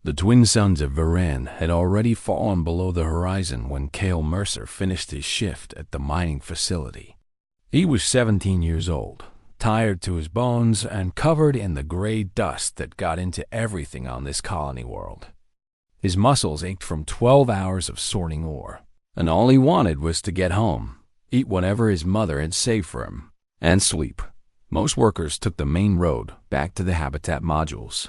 The twin sons of Varan had already fallen below the horizon when Cale Mercer finished his shift at the mining facility. He was 17 years old, tired to his bones and covered in the gray dust that got into everything on this colony world. His muscles ached from 12 hours of sorting ore, and all he wanted was to get home, eat whatever his mother had saved for him, and sleep. Most workers took the main road back to the habitat modules.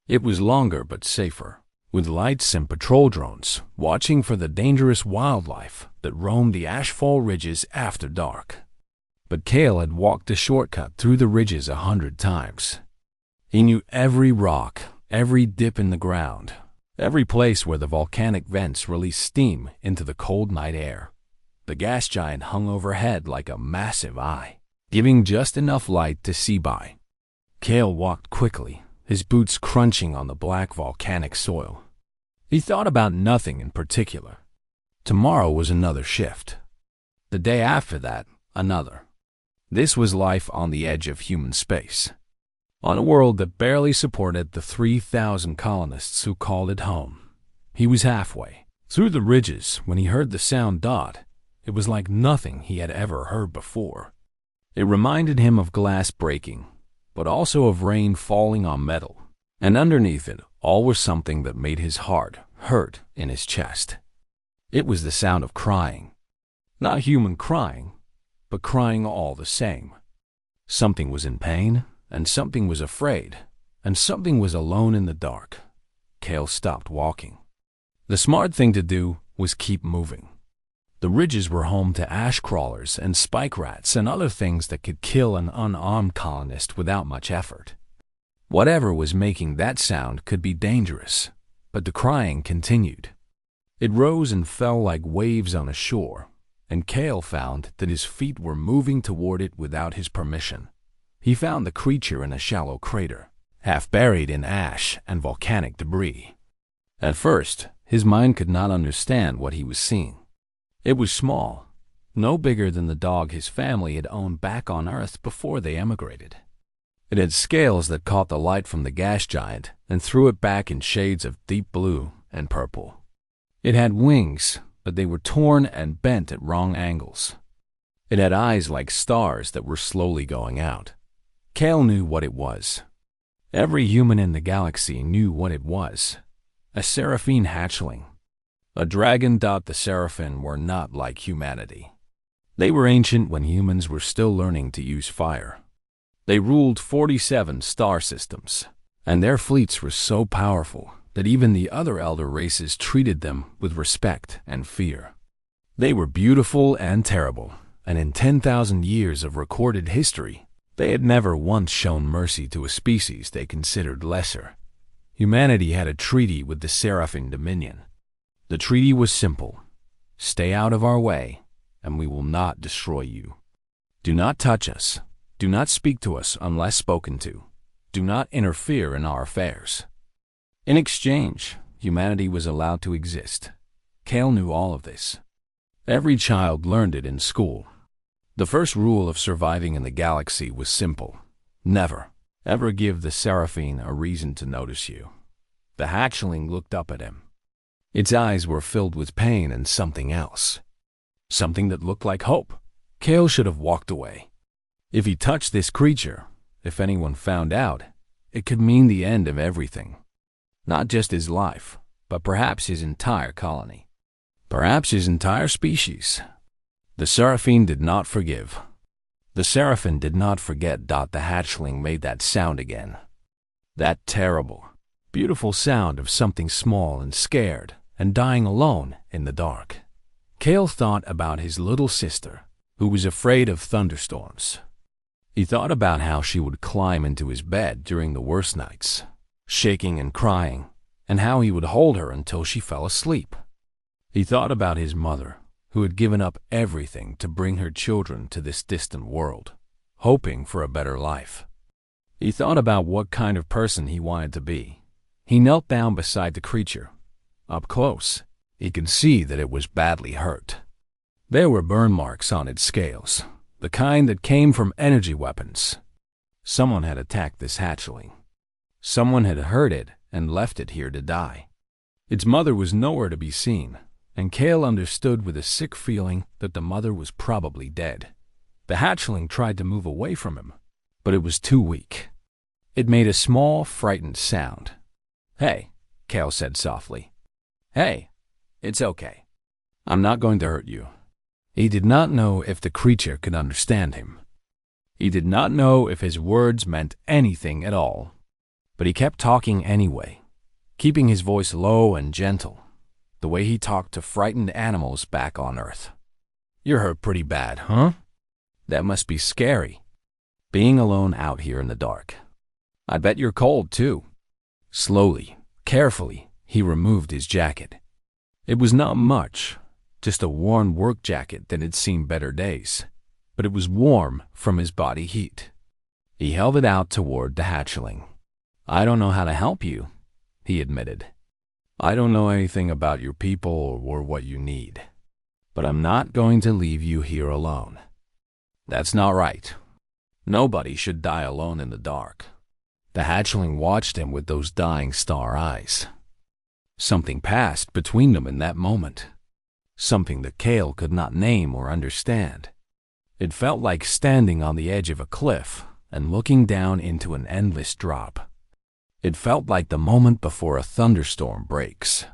It was longer but safer, with lights and patrol drones watching for the dangerous wildlife that roamed the ashfall ridges after dark. But Cale had walked the shortcut through the ridges 100 times. He knew every rock, every dip in the ground, every place where the volcanic vents released steam into the cold night air. The gas giant hung overhead like a massive eye, giving just enough light to see by. Cale walked quickly, his boots crunching on the black volcanic soil. He thought about nothing in particular. Tomorrow was another shift. The day after that, another. This was life on the edge of human space, on a world that barely supported the 3,000 colonists who called it home. He was halfway through the ridges when he heard the sound dot. It was like nothing he had ever heard before. It reminded him of glass breaking, but also of rain falling on metal, and underneath it all was something that made his heart hurt in his chest. It was the sound of crying. Not human crying, but crying all the same. Something was in pain, and something was afraid, and something was alone in the dark. Cale stopped walking. The smart thing to do was keep moving. The ridges were home to ash crawlers and spike rats and other things that could kill an unarmed colonist without much effort. Whatever was making that sound could be dangerous, but the crying continued. It rose and fell like waves on a shore, and Cale found that his feet were moving toward it without his permission. He found the creature in a shallow crater, half buried in ash and volcanic debris. At first, his mind could not understand what he was seeing. It was small, no bigger than the dog his family had owned back on Earth before they emigrated. It had scales that caught the light from the gas giant and threw it back in shades of deep blue and purple. It had wings, but they were torn and bent at wrong angles. It had eyes like stars that were slowly going out. Cale knew what it was. Every human in the galaxy knew what it was. A seraphine hatchling. A dragon. The seraphim were not like humanity. They were ancient when humans were still learning to use fire. They ruled 47 star systems, and their fleets were so powerful that even the other elder races treated them with respect and fear. They were beautiful and terrible, and in 10,000 years of recorded history, they had never once shown mercy to a species they considered lesser. Humanity had a treaty with the Seraphim Dominion. The treaty was simple. Stay out of our way, and we will not destroy you. Do not touch us. Do not speak to us unless spoken to. Do not interfere in our affairs. In exchange, humanity was allowed to exist. Cale knew all of this. Every child learned it in school. The first rule of surviving in the galaxy was simple. Never, ever give the Seraphine a reason to notice you. The hatchling looked up at him. Its eyes were filled with pain and something else. Something that looked like hope. Cale should have walked away. If he touched this creature, if anyone found out, it could mean the end of everything. Not just his life, but perhaps his entire colony. Perhaps his entire species. The Seraphine did not forgive. The Seraphim did not forget. The hatchling made that sound again. That terrible, beautiful sound of something small and scared and dying alone in the dark. Cale thought about his little sister, who was afraid of thunderstorms. He thought about how she would climb into his bed during the worst nights, shaking and crying, and how he would hold her until she fell asleep. He thought about his mother, who had given up everything to bring her children to this distant world, hoping for a better life. He thought about what kind of person he wanted to be. He knelt down beside the creature. Up close, he could see that it was badly hurt. There were burn marks on its scales, the kind that came from energy weapons. Someone had attacked this hatchling. Someone had hurt it and left it here to die. Its mother was nowhere to be seen, and Kale understood with a sick feeling that the mother was probably dead. The hatchling tried to move away from him, but it was too weak. It made a small, frightened sound. "Hey," Kale said softly. "Hey, it's okay. I'm not going to hurt you." He did not know if the creature could understand him. He did not know if his words meant anything at all. But he kept talking anyway, keeping his voice low and gentle, the way he talked to frightened animals back on Earth. "You're hurt pretty bad, huh? That must be scary, being alone out here in the dark. I bet you're cold, too." Slowly, carefully, he removed his jacket. It was not much, just a worn work jacket that had seen better days, but it was warm from his body heat. He held it out toward the hatchling. "I don't know how to help you," he admitted. "I don't know anything about your people or what you need, but I'm not going to leave you here alone. That's not right. Nobody should die alone in the dark." The hatchling watched him with those dying star eyes. Something passed between them in that moment, something that Kale could not name or understand. It felt like standing on the edge of a cliff and looking down into an endless drop. It felt like the moment before a thunderstorm breaks.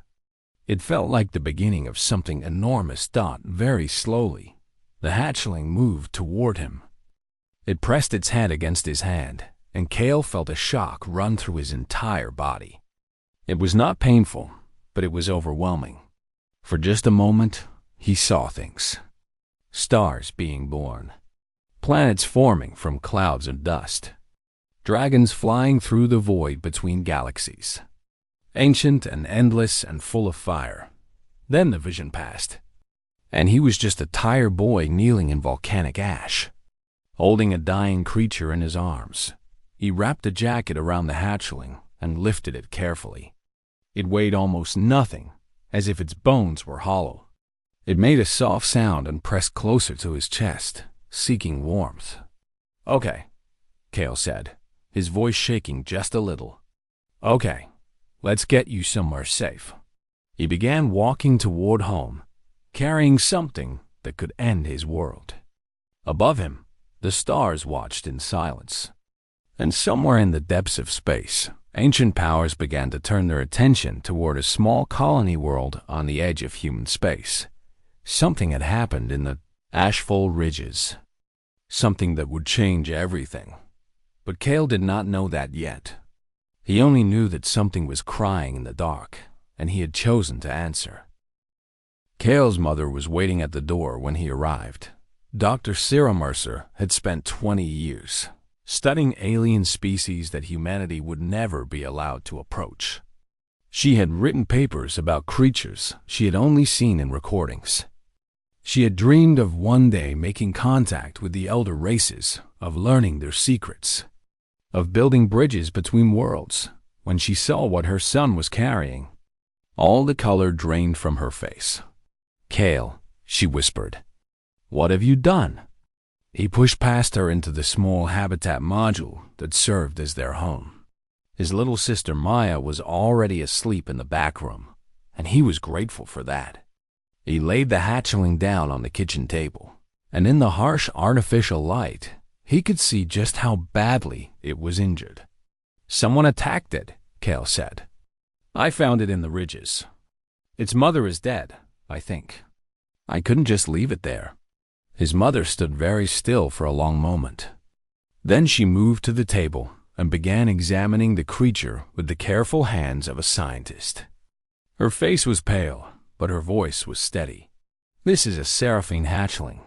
It felt like the beginning of something enormous. Very slowly, the hatchling moved toward him. It pressed its head against his hand, and Kale felt a shock run through his entire body. It was not painful, but it was overwhelming. For just a moment, he saw things. Stars being born, planets forming from clouds of dust, dragons flying through the void between galaxies, ancient and endless and full of fire. Then the vision passed, and he was just a tired boy kneeling in volcanic ash, holding a dying creature in his arms. He wrapped a jacket around the hatchling and lifted it carefully. It weighed almost nothing, as if its bones were hollow. It made a soft sound and pressed closer to his chest, seeking warmth. "Okay," Kale said, his voice shaking just a little. "Okay, let's get you somewhere safe." He began walking toward home, carrying something that could end his world. Above him, the stars watched in silence. And somewhere in the depths of space, ancient powers began to turn their attention toward a small colony world on the edge of human space. Something had happened in the ashful ridges, something that would change everything. But Kale did not know that yet. He only knew that something was crying in the dark, and he had chosen to answer. Kale's mother was waiting at the door when he arrived. Dr. Sarah Mercer had spent 20 years studying alien species that humanity would never be allowed to approach. She had written papers about creatures she had only seen in recordings. She had dreamed of one day making contact with the elder races, of learning their secrets, of building bridges between worlds. When she saw what her son was carrying, all the color drained from her face. "Kale," she whispered, "what have you done?" He pushed past her into the small habitat module that served as their home. His little sister Maya was already asleep in the back room, and he was grateful for that. He laid the hatchling down on the kitchen table, and in the harsh artificial light, he could see just how badly it was injured. "Someone attacked it," Kale said. "I found it in the ridges. Its mother is dead, I think. I couldn't just leave it there." His mother stood very still for a long moment. Then she moved to the table and began examining the creature with the careful hands of a scientist. Her face was pale, but her voice was steady. "This is a seraphine hatchling.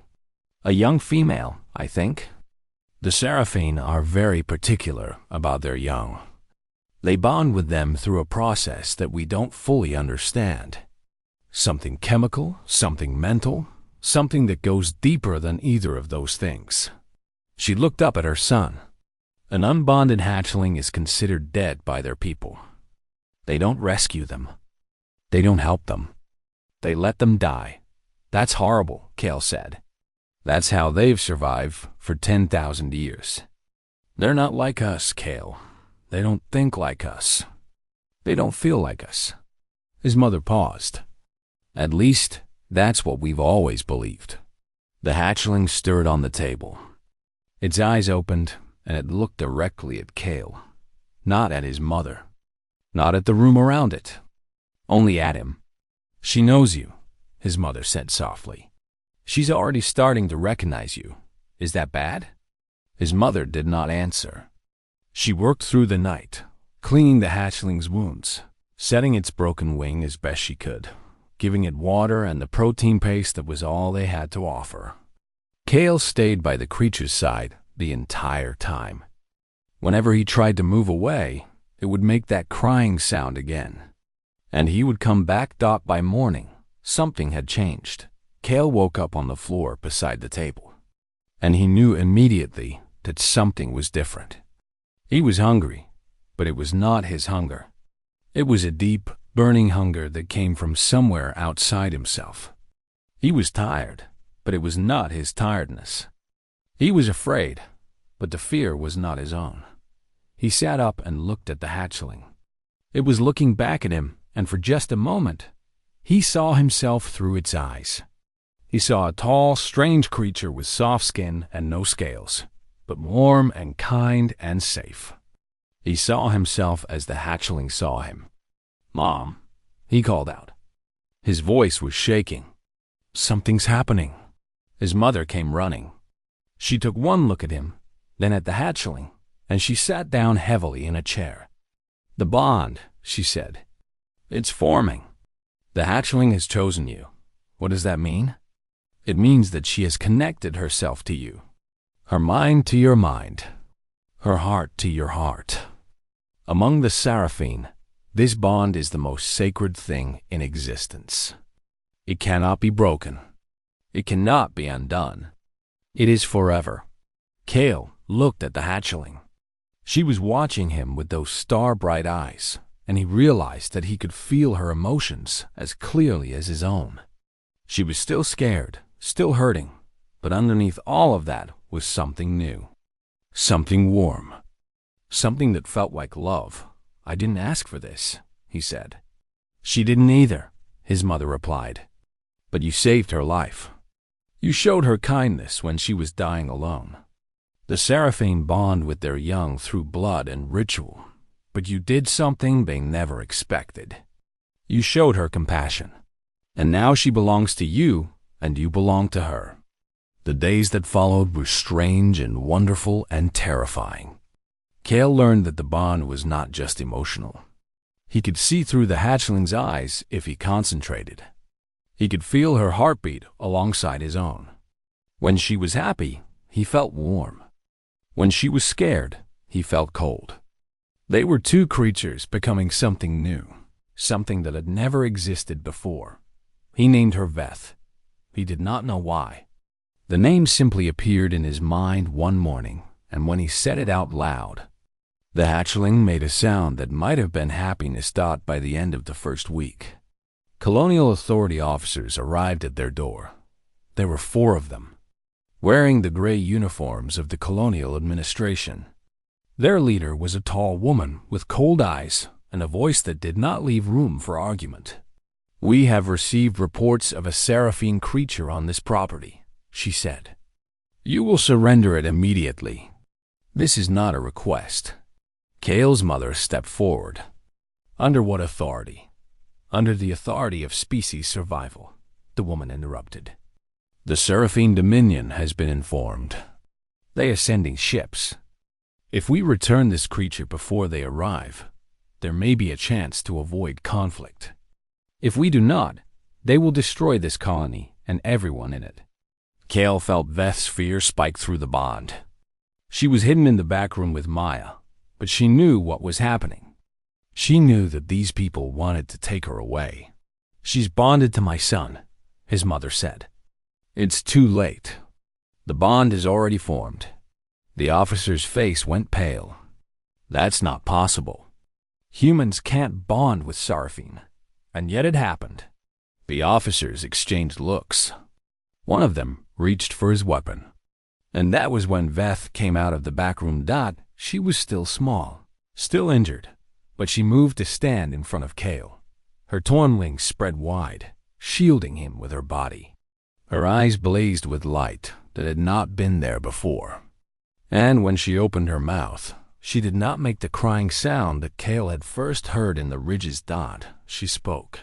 A young female, I think. The seraphine are very particular about their young. They bond with them through a process that we don't fully understand. Something chemical, something mental, something that goes deeper than either of those things." She looked up at her son. "An unbonded hatchling is considered dead by their people. They don't rescue them. They don't help them. They let them die." "That's horrible," Kale said. "That's how they've survived for 10,000 years. They're not like us, Kale. They don't think like us. They don't feel like us." His mother paused. "At least, that's what we've always believed." The hatchling stirred on the table. Its eyes opened, and it looked directly at Cale. Not at his mother. Not at the room around it. Only at him. "She knows you," his mother said softly. "She's already starting to recognize you. Is that bad?" His mother did not answer. She worked through the night, cleaning the hatchling's wounds, setting its broken wing as best she could, giving it water and the protein paste that was all they had to offer. Cale stayed by the creature's side the entire time. Whenever he tried to move away, it would make that crying sound again. And he would come back. By morning, something had changed. Cale woke up on the floor beside the table, and he knew immediately that something was different. He was hungry, but it was not his hunger. It was a deep, burning hunger that came from somewhere outside himself. He was tired, but it was not his tiredness. He was afraid, but the fear was not his own. He sat up and looked at the hatchling. It was looking back at him, and for just a moment, he saw himself through its eyes. He saw a tall, strange creature with soft skin and no scales, but warm and kind and safe. He saw himself as the hatchling saw him. "Mom," he called out. His voice was shaking. "Something's happening." His mother came running. She took one look at him, then at the hatchling, and she sat down heavily in a chair. "The bond," she said. "It's forming. The hatchling has chosen you. What does that mean? It means that she has connected herself to you. Her mind to your mind. Her heart to your heart. Among the Seraphine, this bond is the most sacred thing in existence. It cannot be broken. It cannot be undone. It is forever." Cale looked at the hatchling. She was watching him with those star-bright eyes, and he realized that he could feel her emotions as clearly as his own. She was still scared, still hurting, but underneath all of that was something new. Something warm. Something that felt like love. "I didn't ask for this," he said. "She didn't either," his mother replied. "But you saved her life. You showed her kindness when she was dying alone. The Seraphine bond with their young through blood and ritual, but you did something they never expected. You showed her compassion. And now she belongs to you, and you belong to her." The days that followed were strange and wonderful and terrifying. Cale learned that the bond was not just emotional. He could see through the hatchling's eyes if he concentrated. He could feel her heartbeat alongside his own. When she was happy, he felt warm. When she was scared, he felt cold. They were two creatures becoming something new, something that had never existed before. He named her Veth. He did not know why. The name simply appeared in his mind one morning, and when he said it out loud, the hatchling made a sound that might have been happiness. By the end of the first week, Colonial Authority officers arrived at their door. There were 4 of them, wearing the gray uniforms of the Colonial Administration. Their leader was a tall woman with cold eyes and a voice that did not leave room for argument. "We have received reports of a Seraphine creature on this property," she said. "You will surrender it immediately. This is not a request." Cale's mother stepped forward. "Under what authority?" "Under the authority of species survival," the woman interrupted. "The Seraphine Dominion has been informed. They are sending ships. If we return this creature before they arrive, there may be a chance to avoid conflict. If we do not, they will destroy this colony and everyone in it." Cale felt Veth's fear spike through the bond. She was hidden in the back room with Maya, but she knew what was happening. She knew that these people wanted to take her away. "She's bonded to my son," his mother said. "It's too late. The bond is already formed." The officer's face went pale. "That's not possible. Humans can't bond with Seraphine." And yet it happened. The officers exchanged looks. One of them reached for his weapon. And that was when Veth came out of the back room. She was still small, still injured, but she moved to stand in front of Kale. Her torn wings spread wide, shielding him with her body. Her eyes blazed with light that had not been there before. And when she opened her mouth, she did not make the crying sound that Kale had first heard in the ridge's dot. She spoke.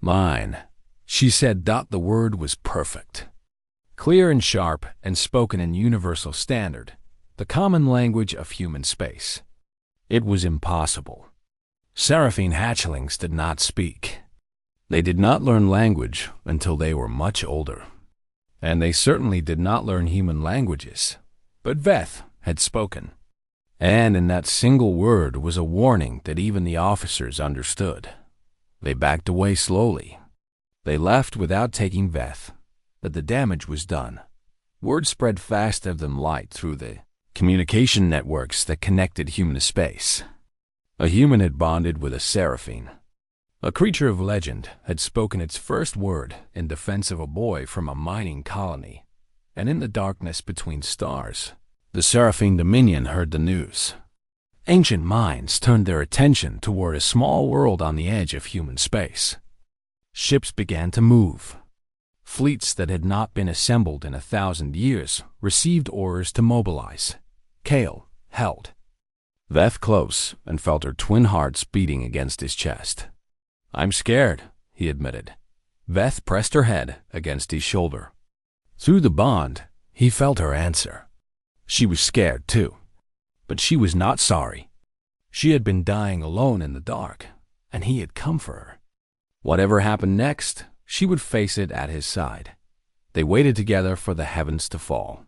"Mine," she said. The word was perfect. Clear and sharp and spoken in universal standard, the common language of human space. It was impossible. Seraphine hatchlings did not speak. They did not learn language until they were much older. And they certainly did not learn human languages. But Veth had spoken. And in that single word was a warning that even the officers understood. They backed away slowly. They left without taking Veth. That the damage was done. Word spread faster than light through the communication networks that connected human to space. A human had bonded with a seraphine. A creature of legend had spoken its first word in defense of a boy from a mining colony. And in the darkness between stars, the Seraphine Dominion heard the news. Ancient minds turned their attention toward a small world on the edge of human space. Ships began to move. Fleets that had not been assembled in 1,000 years received orders to mobilize. Kale held Veth close and felt her twin hearts beating against his chest. "I'm scared," he admitted. Veth pressed her head against his shoulder. Through the bond, he felt her answer. She was scared too, but she was not sorry. She had been dying alone in the dark, and he had come for her. Whatever happened next, she would face it at his side. They waited together for the heavens to fall.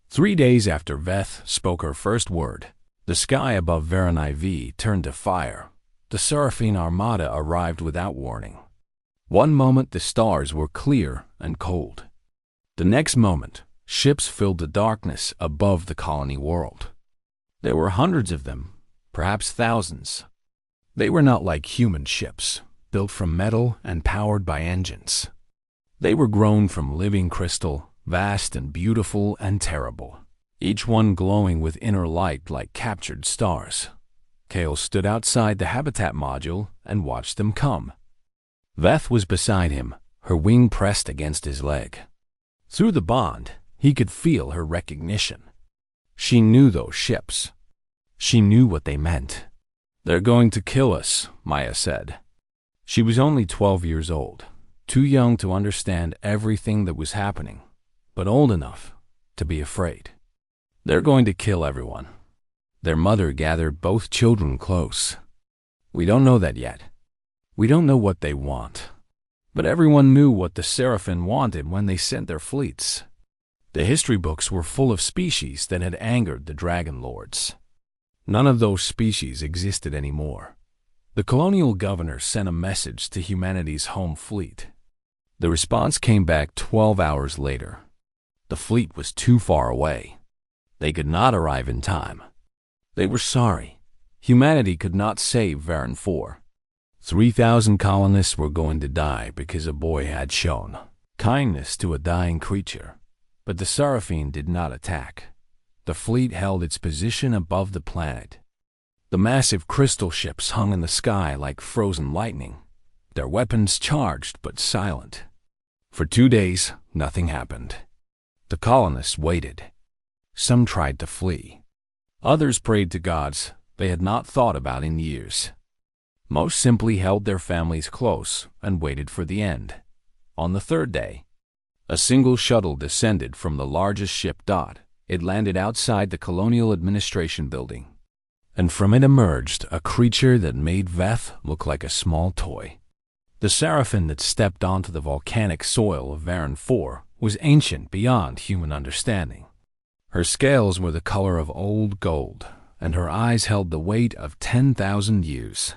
3 days after Veth spoke her first word, the sky above Varan IV turned to fire. The Seraphine Armada arrived without warning. One moment the stars were clear and cold. The next moment, ships filled the darkness above the colony world. There were hundreds of them, perhaps thousands. They were not like human ships, built from metal and powered by engines. They were grown from living crystal, vast and beautiful and terrible, each one glowing with inner light like captured stars. Kale stood outside the habitat module and watched them come. Veth was beside him, her wing pressed against his leg. Through the bond, he could feel her recognition. She knew those ships. She knew what they meant. "They're going to kill us," Maya said. She was only 12 years old, too young to understand everything that was happening, but old enough to be afraid. "They're going to kill everyone." Their mother gathered both children close. "We don't know that yet. We don't know what they want." But everyone knew what the Seraphim wanted when they sent their fleets. The history books were full of species that had angered the Dragon Lords. None of those species existed anymore. The colonial governor sent a message to humanity's home fleet. The response came back 12 hours later. The fleet was too far away. They could not arrive in time. They were sorry. Humanity could not save Varan IV. 3,000 colonists were going to die because a boy had shown kindness to a dying creature. But the Seraphine did not attack. The fleet held its position above the planet. The massive crystal ships hung in the sky like frozen lightning, their weapons charged but silent. For 2 days, nothing happened. The colonists waited. Some tried to flee. Others prayed to gods they had not thought about in years. Most simply held their families close and waited for the end. On the 3rd day, a single shuttle descended from the largest ship. It landed outside the Colonial Administration building, and from it emerged a creature that made Veth look like a small toy. The Seraphim that stepped onto the volcanic soil of Varan IV was ancient beyond human understanding. Her scales were the color of old gold, and her eyes held the weight of 10,000 years.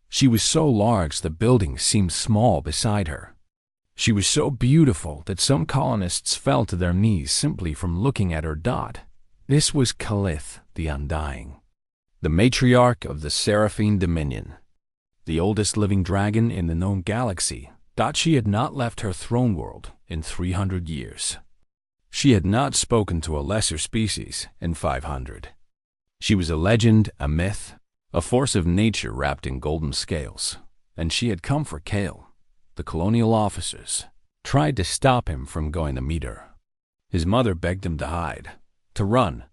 She was so large the building seemed small beside her. She was so beautiful that some colonists fell to their knees simply from looking at her. This was Kalith the Undying, the matriarch of the Seraphine Dominion, the oldest living dragon in the known galaxy. She had not left her throne world in 300 years. She had not spoken to a lesser species in 500. She was a legend, a myth, a force of nature wrapped in golden scales, and she had come for Kale. The colonial officers tried to stop him from going to meet her. His mother begged him to hide, to run,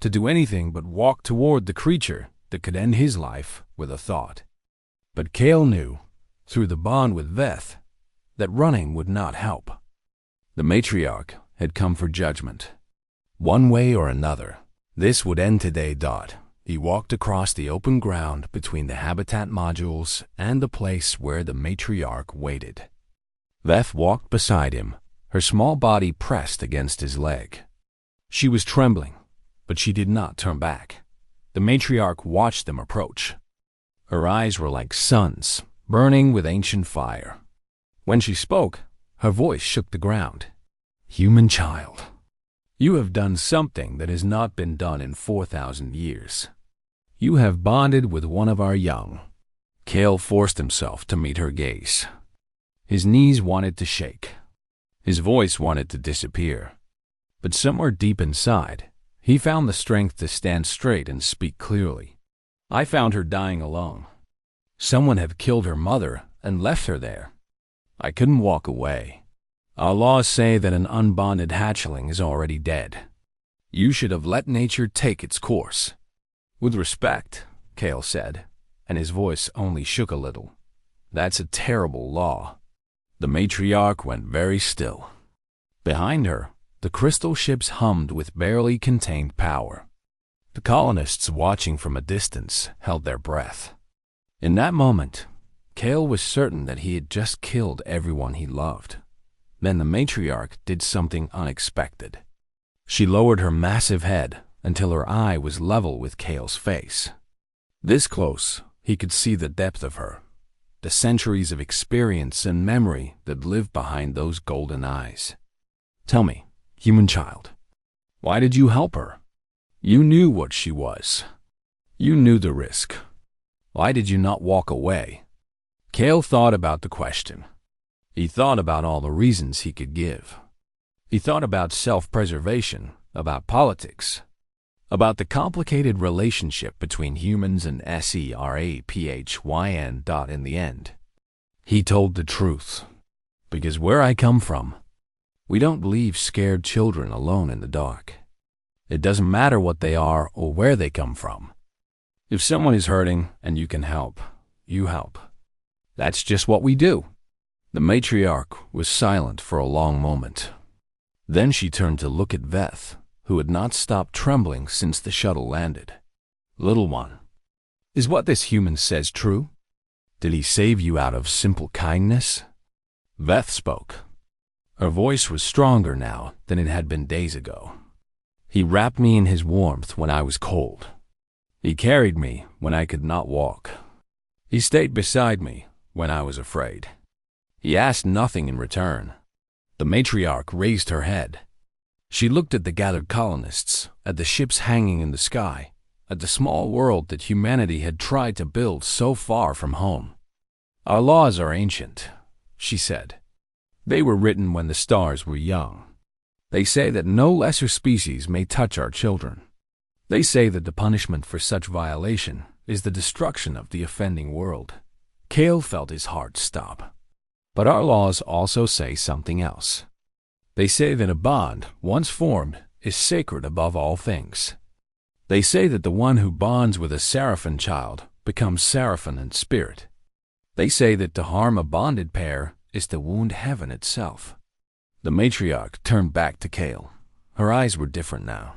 to do anything but walk toward the creature that could end his life with a thought. But Kale knew, through the bond with Veth, that running would not help. The matriarch had come for judgment. One way or another, this would end today. He walked across the open ground between the habitat modules and the place where the matriarch waited. Veth walked beside him, her small body pressed against his leg. She was trembling, but she did not turn back. The matriarch watched them approach. Her eyes were like suns, burning with ancient fire. When she spoke, her voice shook the ground. "Human child, you have done something that has not been done in 4,000 years. You have bonded with one of our young." Kale forced himself to meet her gaze. His knees wanted to shake. His voice wanted to disappear. But somewhere deep inside, he found the strength to stand straight and speak clearly. "I found her dying alone. Someone had killed her mother and left her there. I couldn't walk away. Our laws say that an unbonded hatchling is already dead. You should have let nature take its course." "With respect," Kale said, and his voice only shook a little, "that's a terrible law." The matriarch went very still. Behind her, the crystal ships hummed with barely contained power. The colonists watching from a distance held their breath. In that moment, Kale was certain that he had just killed everyone he loved. Then the matriarch did something unexpected. She lowered her massive head until her eye was level with Kale's face. This close, he could see the depth of her, the centuries of experience and memory that lived behind those golden eyes. "Tell me, human child, why did you help her? You knew what she was. You knew the risk. Why did you not walk away?" Kale thought about the question. He thought about all the reasons he could give. He thought about self-preservation, about politics, about the complicated relationship between humans and SERAPHYN. In the end, he told the truth. "Because where I come from, we don't leave scared children alone in the dark. It doesn't matter what they are or where they come from. If someone is hurting and you can help, you help. That's just what we do." The matriarch was silent for a long moment. Then she turned to look at Veth, who had not stopped trembling since the shuttle landed. "Little one, is what this human says true? Did he save you out of simple kindness?" Veth spoke. Her voice was stronger now than it had been days ago. "He wrapped me in his warmth when I was cold. He carried me when I could not walk. He stayed beside me when I was afraid. He asked nothing in return." The matriarch raised her head. She looked at the gathered colonists, at the ships hanging in the sky, at the small world that humanity had tried to build so far from home. "Our laws are ancient," she said. "They were written when the stars were young. They say that no lesser species may touch our children. They say that the punishment for such violation is the destruction of the offending world." Kale felt his heart stop. "But our laws also say something else. They say that a bond, once formed, is sacred above all things. They say that the one who bonds with a Seraphin child becomes Seraphin in spirit. They say that to harm a bonded pair is to wound heaven itself." The matriarch turned back to Kale. Her eyes were different now.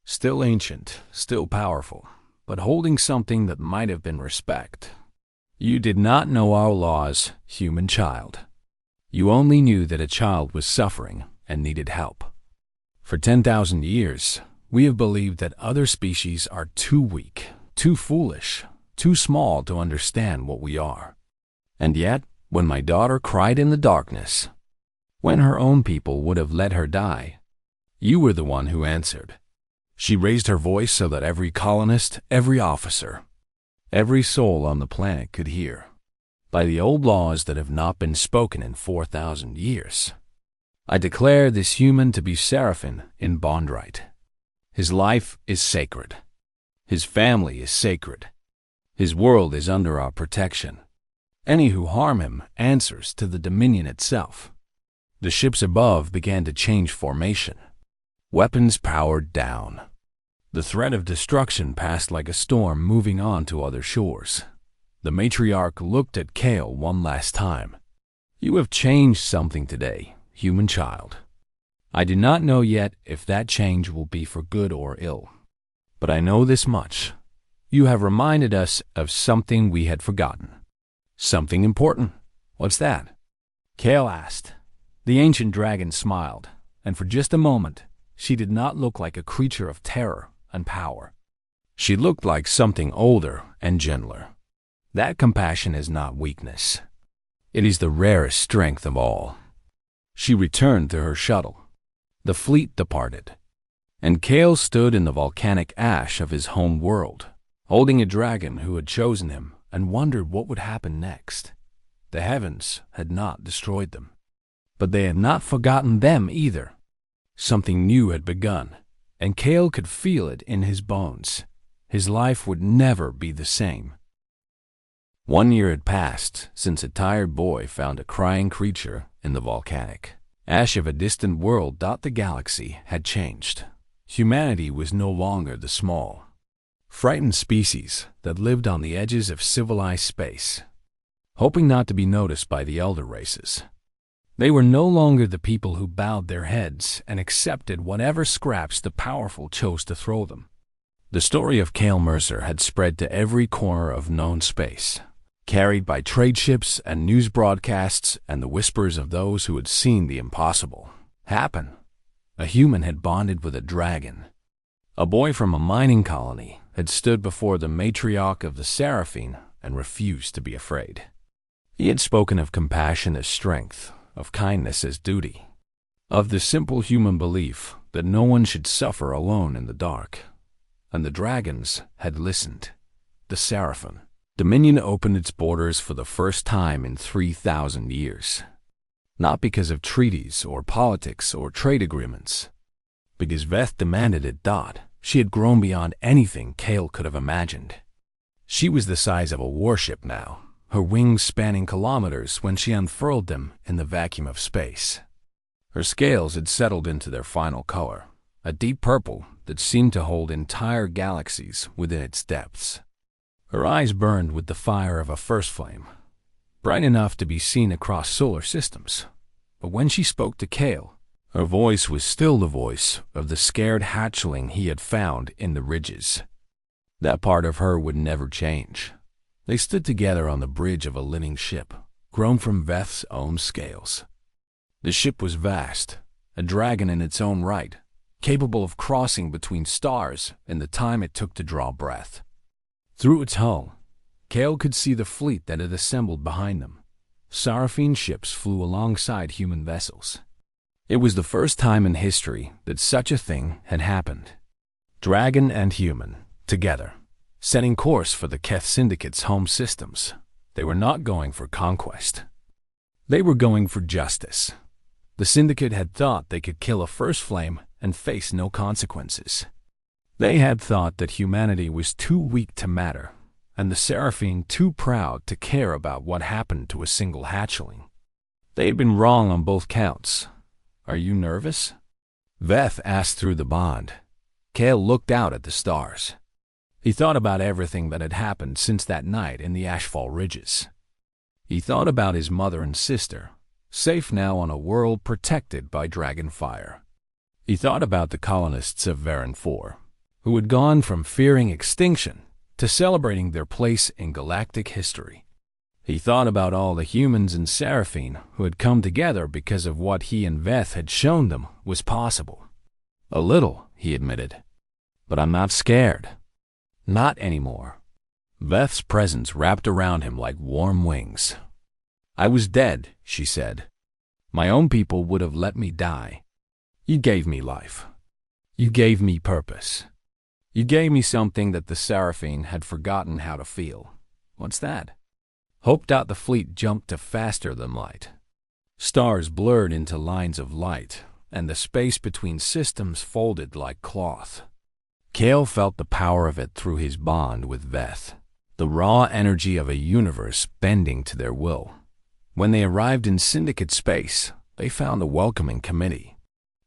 Still ancient, still powerful, but holding something that might have been respect. "You did not know our laws, human child. You only knew that a child was suffering and needed help. For 10,000 years, we have believed that other species are too weak, too foolish, too small to understand what we are. And yet, when my daughter cried in the darkness, when her own people would have let her die, you were the one who answered." She raised her voice so that every colonist, every officer, every soul on the planet could hear. "By the old laws that have not been spoken in 4,000 years, I declare this human to be Seraphin in bond right. His life is sacred. His family is sacred. His world is under our protection. Any who harm him answers to the Dominion itself. The ships above began to change formation. Weapons powered down. The threat of destruction passed like a storm, moving on to other shores. The matriarch looked at Kale one last time. You have changed something today, human child. I do not know yet if that change will be for good or ill. But I know this much. You have reminded us of something we had forgotten. Something important. What's that? Kale asked. The ancient dragon smiled, and for just a moment, she did not look like a creature of terror and power. She looked like something older and gentler. That compassion is not weakness. It is the rarest strength of all. She returned to her shuttle. The fleet departed, and Kale stood in the volcanic ash of his home world, holding a dragon who had chosen him, and wondered what would happen next. The heavens had not destroyed them, but they had not forgotten them either. Something new had begun, and Kale could feel it in his bones. His life would never be the same. 1 year had passed since a tired boy found a crying creature in the volcanic ash of a distant world. The galaxy had changed. Humanity was no longer the small, frightened species that lived on the edges of civilized space, hoping not to be noticed by the elder races. They were no longer the people who bowed their heads and accepted whatever scraps the powerful chose to throw them. The story of Kale Mercer had spread to every corner of known space, carried by trade ships and news broadcasts and the whispers of those who had seen the impossible happen. A human had bonded with a dragon. A boy from a mining colony had stood before the matriarch of the Seraphine and refused to be afraid. He had spoken of compassion as strength, of kindness as duty, of the simple human belief that no one should suffer alone in the dark. And the dragons had listened. The Seraphine Dominion opened its borders for the first time in 3,000 years. Not because of treaties or politics or trade agreements. Because Veth demanded it. She had grown beyond anything Kale could have imagined. She was the size of a warship now, her wings spanning kilometers when she unfurled them in the vacuum of space. Her scales had settled into their final color, a deep purple that seemed to hold entire galaxies within its depths. Her eyes burned with the fire of a first flame, bright enough to be seen across solar systems. But when she spoke to Kale, her voice was still the voice of the scared hatchling he had found in the ridges. That part of her would never change. They stood together on the bridge of a living ship, grown from Veth's own scales. The ship was vast, a dragon in its own right, capable of crossing between stars in the time it took to draw breath. Through its hull, Kale could see the fleet that had assembled behind them. Seraphine ships flew alongside human vessels. It was the first time in history that such a thing had happened. Dragon and human, together, setting course for the Keth Syndicate's home systems. They were not going for conquest. They were going for justice. The Syndicate had thought they could kill a first flame and face no consequences. They had thought that humanity was too weak to matter, and the Seraphine too proud to care about what happened to a single hatchling. They had been wrong on both counts. Are you nervous? Veth asked through the bond. Kale looked out at the stars. He thought about everything that had happened since that night in the Ashfall Ridges. He thought about his mother and sister, safe now on a world protected by dragon fire. He thought about the colonists of Varen 4, who had gone from fearing extinction to celebrating their place in galactic history. He thought about all the humans in Seraphine who had come together because of what he and Veth had shown them was possible. A little, he admitted. But I'm not scared. Not anymore. Veth's presence wrapped around him like warm wings. I was dead, she said. My own people would have let me die. You gave me life. You gave me purpose. You gave me something that the Seraphine had forgotten how to feel. What's that? Hope. The fleet jumped to faster than light. Stars blurred into lines of light, and the space between systems folded like cloth. Kale felt the power of it through his bond with Veth. the raw energy of a universe bending to their will. When they arrived in Syndicate space, they found a welcoming committee.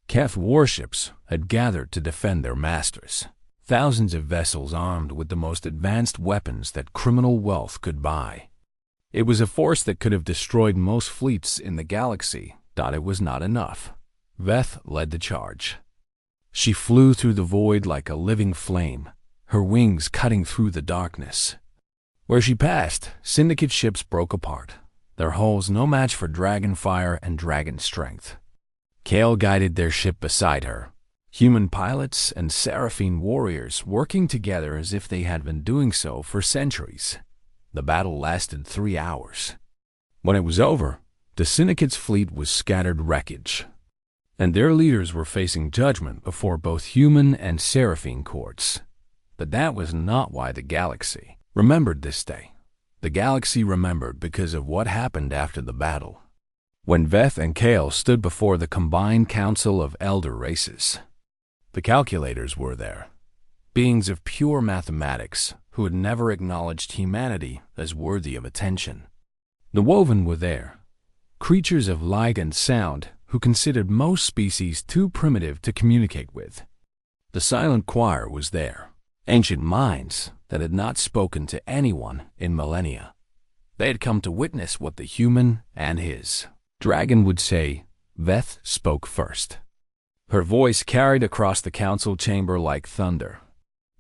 Keth warships had gathered to defend their masters. Thousands of vessels armed with the most advanced weapons that criminal wealth could buy. It was a force that could have destroyed most fleets in the galaxy. It was not enough. Veth led the charge. She flew through the void like a living flame, her wings cutting through the darkness. Where she passed, Syndicate ships broke apart, their hulls no match for dragon fire and dragon strength. Kale guided their ship beside her, human pilots and Seraphine warriors working together as if they had been doing so for centuries. The battle lasted 3 hours. When it was over, the Syndicate's fleet was scattered wreckage, and their leaders were facing judgment before both human and Seraphine courts. But that was not why the galaxy remembered this day. The galaxy remembered because of what happened after the battle. When Veth and Kale stood before the combined council of elder races, the calculators were there, beings of pure mathematics who had never acknowledged humanity as worthy of attention. The Woven were there, creatures of light and sound who considered most species too primitive to communicate with. The Silent Choir was there, ancient minds that had not spoken to anyone in millennia. They had come to witness what the human and his dragon would say. Veth spoke first. Her voice carried across the council chamber like thunder.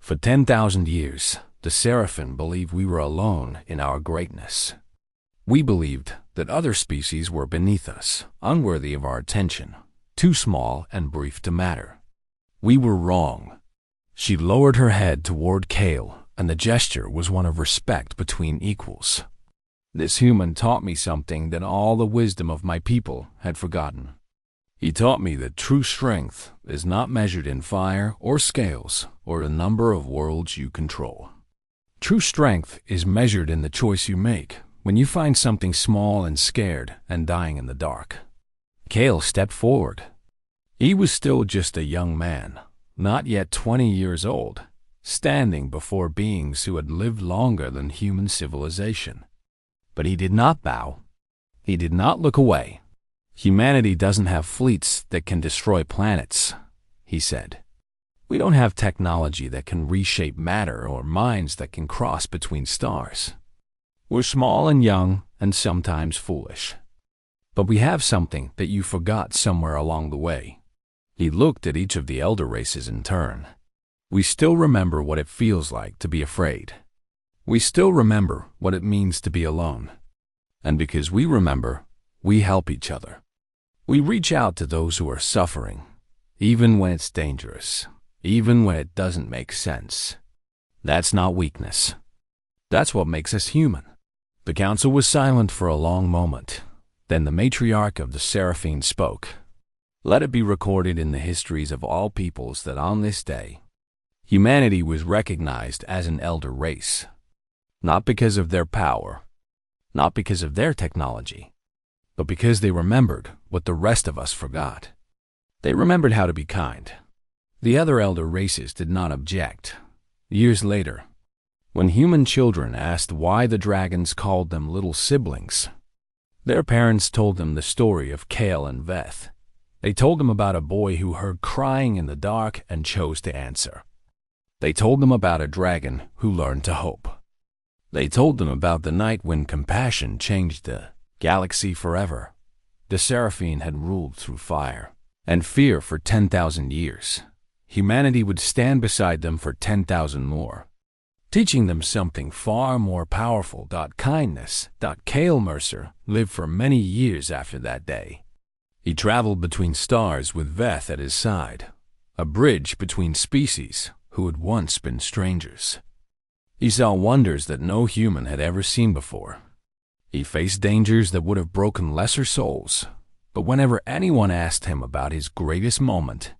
For 10,000 years, the Seraphim believed we were alone in our greatness. We believed that other species were beneath us, unworthy of our attention, too small and brief to matter. We were wrong. She lowered her head toward Kale, and the gesture was one of respect between equals. This human taught me something that all the wisdom of my people had forgotten. He taught me that true strength is not measured in fire or scales or the number of worlds you control. True strength is measured in the choice you make when you find something small and scared and dying in the dark. Kale stepped forward. He was still just a young man, not yet 20 years old, standing before beings who had lived longer than human civilization. But he did not bow. He did not look away. Humanity doesn't have fleets that can destroy planets, he said. We don't have technology that can reshape matter or minds that can cross between stars. We're small and young and sometimes foolish. But we have something that you forgot somewhere along the way. He looked at each of the elder races in turn. We still remember what it feels like to be afraid. We still remember what it means to be alone. And because we remember, we help each other. We reach out to those who are suffering, even when it's dangerous, even when it doesn't make sense. That's not weakness. That's what makes us human. The council was silent for a long moment. Then the matriarch of the Seraphim spoke. Let it be recorded in the histories of all peoples that on this day, humanity was recognized as an elder race, not because of their power, not because of their technology, but because they remembered what the rest of us forgot. They remembered how to be kind. The other elder races did not object. Years later, when human children asked why the dragons called them little siblings, their parents told them the story of Kale and Veth. They told them about a boy who heard crying in the dark and chose to answer. They told them about a dragon who learned to hope. They told them about the night when compassion changed the galaxy forever. The Seraphim had ruled through fire and fear for 10,000 years. Humanity would stand beside them for 10,000 more, teaching them something far more powerful. Kindness. Kale Mercer lived for many years after that day. He traveled between stars with Veth at his side, a bridge between species who had once been strangers. He saw wonders that no human had ever seen before. He faced dangers that would have broken lesser souls, but whenever anyone asked him about his greatest moment,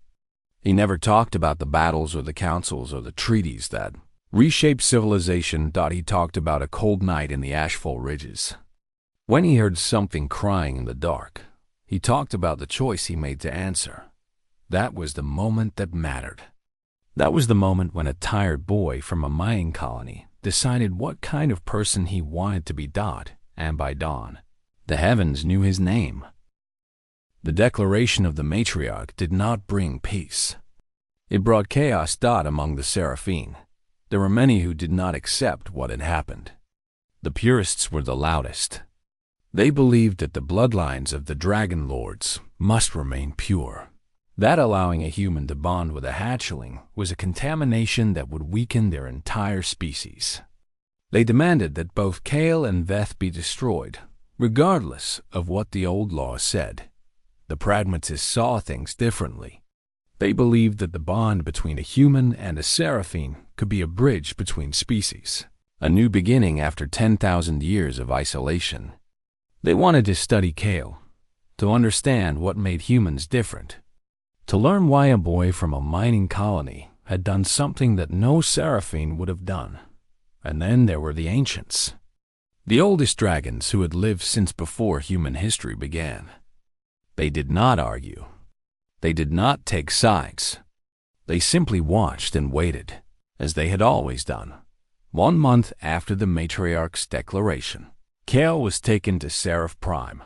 he never talked about the battles or the councils or the treaties that reshaped civilization. He talked about a cold night in the ashfall ridges. When he heard something crying in the dark, he talked about the choice he made to answer. That was the moment that mattered. That was the moment when a tired boy from a mining colony decided what kind of person he wanted to be. And by dawn, the heavens knew his name. The declaration of the matriarch did not bring peace. It brought chaos. Among the Seraphim, there were many who did not accept what had happened. The purists were the loudest. They believed that the bloodlines of the Dragon Lords must remain pure, that allowing a human to bond with a hatchling was a contamination that would weaken their entire species. They demanded that both Kale and Veth be destroyed, regardless of what the old law said. The pragmatists saw things differently. They believed that the bond between a human and a seraphim could be a bridge between species, a new beginning after 10,000 years of isolation. They wanted to study Kale, to understand what made humans different, to learn why a boy from a mining colony had done something that no seraphim would have done. And then there were the ancients, the oldest dragons who had lived since before human history began. They did not argue. They did not take sides. They simply watched and waited, as they had always done. 1 month after the matriarch's declaration, Kale was taken to Seraph Prime.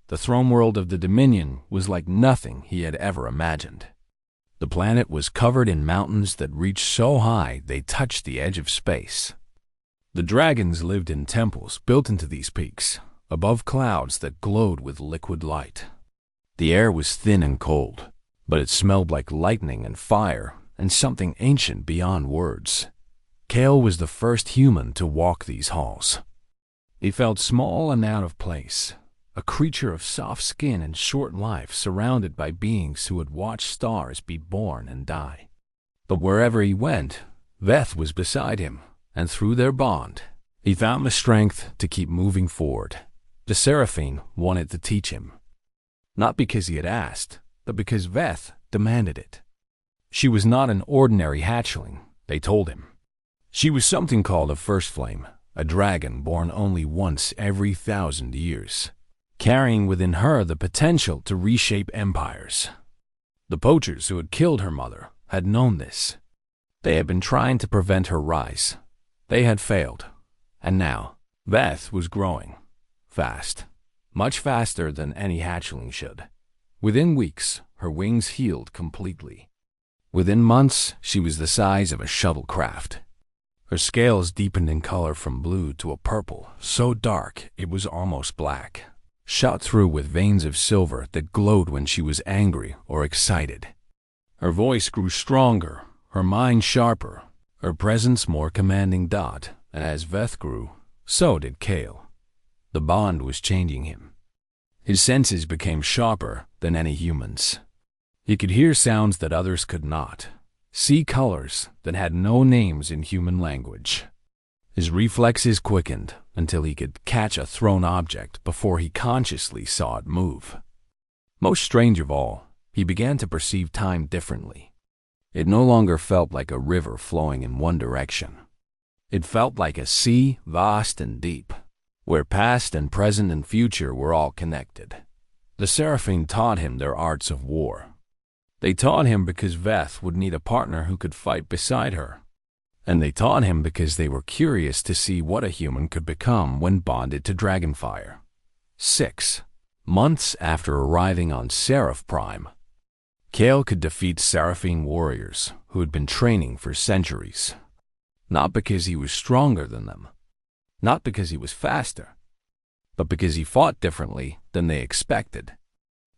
The throne world of the Dominion was like nothing he had ever imagined. The planet was covered in mountains that reached so high they touched the edge of space. The dragons lived in temples built into these peaks, above clouds that glowed with liquid light. The air was thin and cold, but it smelled like lightning and fire and something ancient beyond words. Kale was the first human to walk these halls. He felt small and out of place, a creature of soft skin and short life surrounded by beings who had watched stars be born and die. But wherever he went, Veth was beside him, and through their bond, he found the strength to keep moving forward. The Seraphim wanted to teach him, not because he had asked, but because Veth demanded it. She was not an ordinary hatchling, they told him. She was something called a First Flame, a dragon born only once every 1,000 years, carrying within her the potential to reshape empires. The poachers who had killed her mother had known this. They had been trying to prevent her rise. They had failed, and now Veth was growing, fast, much faster than any hatchling should. Within weeks, her wings healed completely. Within months, she was the size of a shuttlecraft. Her scales deepened in color from blue to a purple, so dark it was almost black, shot through with veins of silver that glowed when she was angry or excited. Her voice grew stronger, her mind sharper, her presence more commanding. And as Veth grew, so did Kale. The bond was changing him. His senses became sharper than any human's. He could hear sounds that others could not, see colors that had no names in human language. His reflexes quickened until he could catch a thrown object before he consciously saw it move. Most strange of all, he began to perceive time differently. It no longer felt like a river flowing in one direction. It felt like a sea, vast and deep, where past and present and future were all connected. The Seraphim taught him their arts of war. They taught him because Veth would need a partner who could fight beside her. And they taught him because they were curious to see what a human could become when bonded to Dragonfire. 6 months after arriving on Seraph Prime, Kale could defeat Seraphim warriors who had been training for centuries. Not because he was stronger than them, not because he was faster, but because he fought differently than they expected.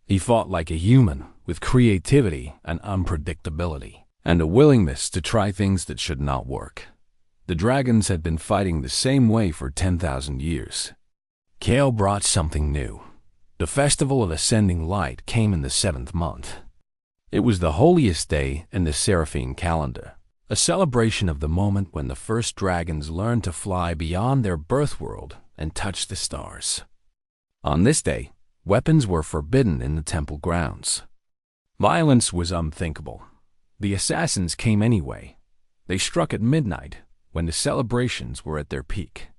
He fought like a human, with creativity and unpredictability, and a willingness to try things that should not work. The dragons had been fighting the same way for 10,000 years. Kale brought something new. The Festival of Ascending Light came in the 7th month. It was the holiest day in the Seraphim calendar, a celebration of the moment when the first dragons learned to fly beyond their birth world and touch the stars. On this day, weapons were forbidden in the temple grounds. Violence was unthinkable. The assassins came anyway. They struck at midnight, when the celebrations were at their peak.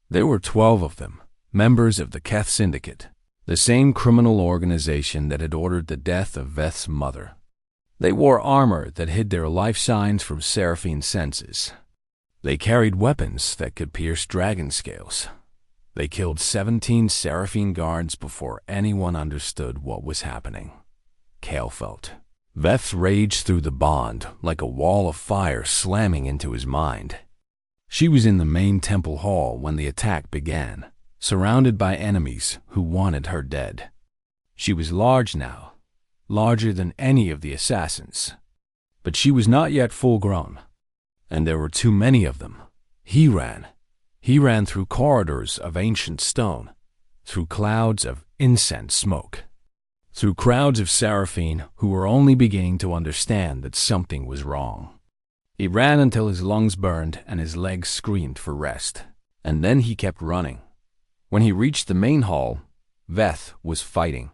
There were 12 of them, members of the Keth Syndicate, the same criminal organization that had ordered the death of Veth's mother. They wore armor that hid their life signs from Seraphim senses. They carried weapons that could pierce dragon scales. They killed 17 Seraphine guards before anyone understood what was happening. Cale felt Veth's rage through the bond like a wall of fire slamming into his mind. She was in the main temple hall when the attack began, surrounded by enemies who wanted her dead. She was large now, larger than any of the assassins. But she was not yet full-grown, and there were too many of them. He ran through corridors of ancient stone, through clouds of incense smoke, through crowds of Seraphine who were only beginning to understand that something was wrong. He ran until his lungs burned and his legs screamed for rest, and then he kept running. When he reached the main hall, Veth was fighting.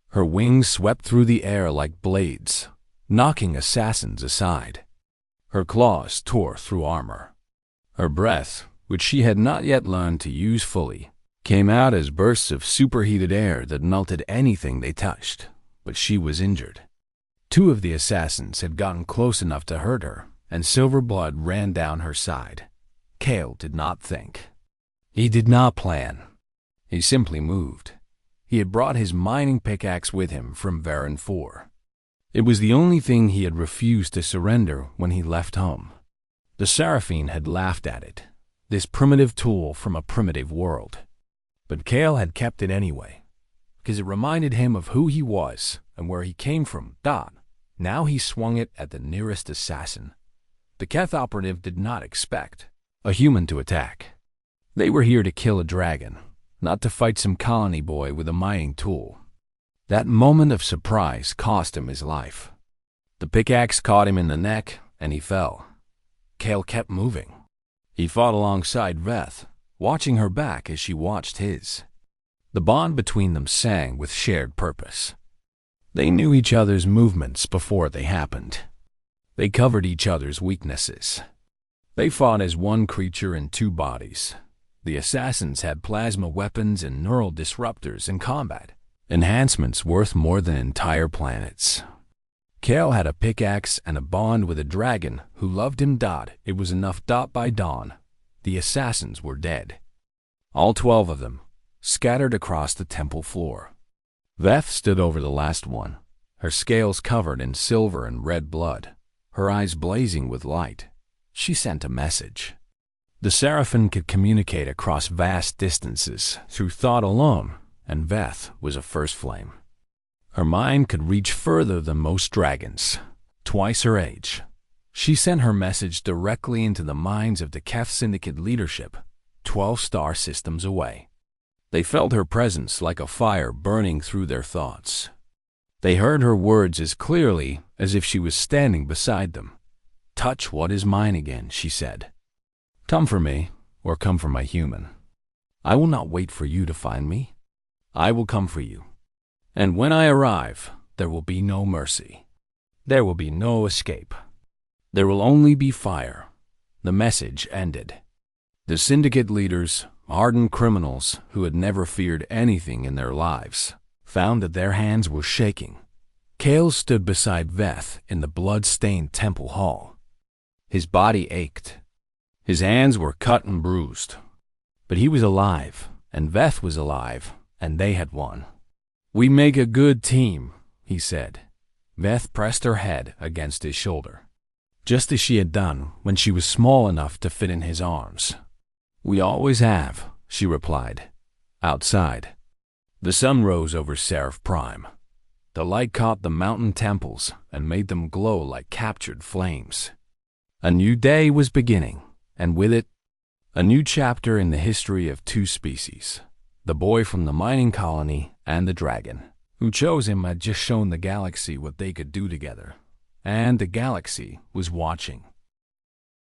Her wings swept through the air like blades, knocking assassins aside. Her claws tore through armor. Her breath, which she had not yet learned to use fully, came out as bursts of superheated air that melted anything they touched, but she was injured. 2 of the assassins had gotten close enough to hurt her, and silver blood ran down her side. Cale did not think. He did not plan. He simply moved. He had brought his mining pickaxe with him from Varen 4. It was the only thing he had refused to surrender when he left home. The Seraphine had laughed at it, this primitive tool from a primitive world. But Cale had kept it anyway, because it reminded him of who he was and where he came from. Now he swung it at the nearest assassin. The Keth operative did not expect a human to attack. They were here to kill a dragon, not to fight some colony boy with a mining tool. That moment of surprise cost him his life. The pickaxe caught him in the neck, and he fell. Cale kept moving. He fought alongside Veth, watching her back as she watched his. The bond between them sang with shared purpose. They knew each other's movements before they happened. They covered each other's weaknesses. They fought as one creature in 2 bodies. The assassins had plasma weapons and neural disruptors in combat, enhancements worth more than entire planets. Cale had a pickaxe and a bond with a dragon who loved him. It was enough. By dawn, the assassins were dead. All 12 of them, scattered across the temple floor. Veth stood over the last one, her scales covered in silver and red blood, her eyes blazing with light. She sent a message. The Seraphine could communicate across vast distances through thought alone, and Veth was a first flame. Her mind could reach further than most dragons, twice her age. She sent her message directly into the minds of the Keth Syndicate leadership, 12 star systems away. They felt her presence like a fire burning through their thoughts. They heard her words as clearly as if she was standing beside them. "Touch what is mine again," she said. "Come for me, or come for my human. I will not wait for you to find me. I will come for you. And when I arrive, there will be no mercy. There will be no escape. There will only be fire." The message ended. The syndicate leaders, hardened criminals who had never feared anything in their lives, found that their hands were shaking. Cale stood beside Veth in the blood-stained temple hall. His body ached. His hands were cut and bruised. But he was alive, and Veth was alive, and they had won. "We make a good team," he said. Veth pressed her head against his shoulder, just as she had done when she was small enough to fit in his arms. "We always have," she replied. Outside, the sun rose over Seraph Prime. The light caught the mountain temples and made them glow like captured flames. A new day was beginning, and with it, a new chapter in the history of 2 species. The boy from the mining colony and the dragon. Who chose him had just shown the galaxy what they could do together. And the galaxy was watching.